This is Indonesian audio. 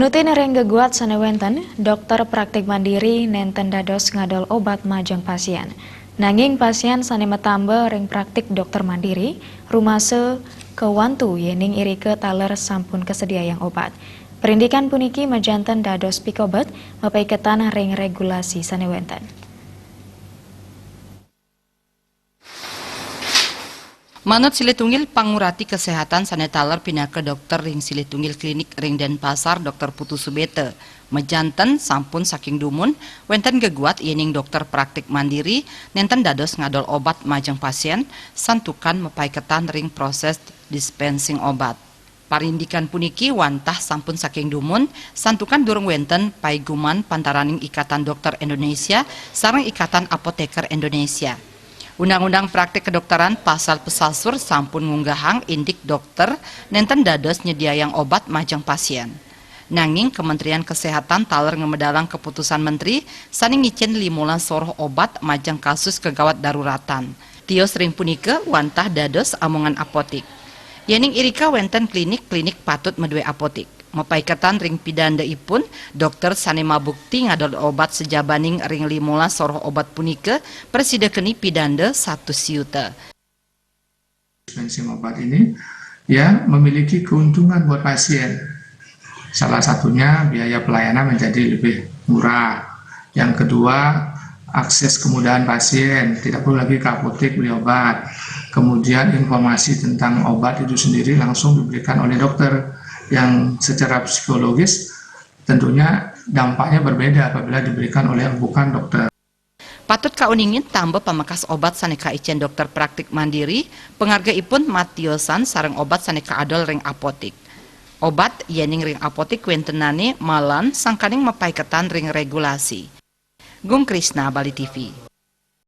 Menutin ring geguat sanewenten, dokter praktik mandiri nenten dados ngadol obat majang pasien. Nanging pasien sane metambe ring praktik dokter mandiri, rumase kewantu yening irike taler sampun kesedia yang obat. Perindikan puniki majanten dados pikobat mepaiketan ring regulasi sanewenten. Manut Silitungil Pangurati Kesehatan Sanetaler pindah ke dokter ring Silitungil Klinik ring Denpasar Dr. Putu Subete. Mejanten sampun saking dumun, wenten geguat yening dokter praktik mandiri, nenten dados ngadol obat majeng pasien, santukan mepaiketan ring proses dispensing obat. Parindikan puniki wantah sampun saking dumun, santukan durung wenten paiguman pantaraning Ikatan Dokter Indonesia sareng Ikatan Apoteker Indonesia. Undang-Undang Praktik Kedokteran Pasal Pesasur sampun ngunggahang indik dokter nenten dados nyediayang obat majeng pasien. Nanging Kementerian Kesehatan taler ngemedalang keputusan menteri saning ngicen 15 soroh obat majeng kasus kegawat daruratan. Tios ring punike wantah dados amongan apotik. Yening irika wenten klinik patut medue apotik. Mepaiketan ring pidandaipun dokter sane mabukti ngadol obat sejabaning ring 15 soroh obat punike persidekeni pidanda 1 siuta. Dispensing obat ini ya memiliki keuntungan buat pasien. Salah satunya biaya pelayanan menjadi lebih murah. Yang kedua, akses kemudahan pasien, tidak perlu lagi ke apotek beli obat. Kemudian informasi tentang obat itu sendiri langsung diberikan oleh dokter, yang secara psikologis tentunya dampaknya berbeda apabila diberikan oleh bukan dokter. Patut kauningin tambah pamakas obat saneka icen dokter praktik mandiri, penghargaipun matiosan sareng obat saneka adol ring apotik. Obat yening ring apotik wentenane malan sangkaning mepaiketan ring regulasi. Gung Krisna, Bali TV.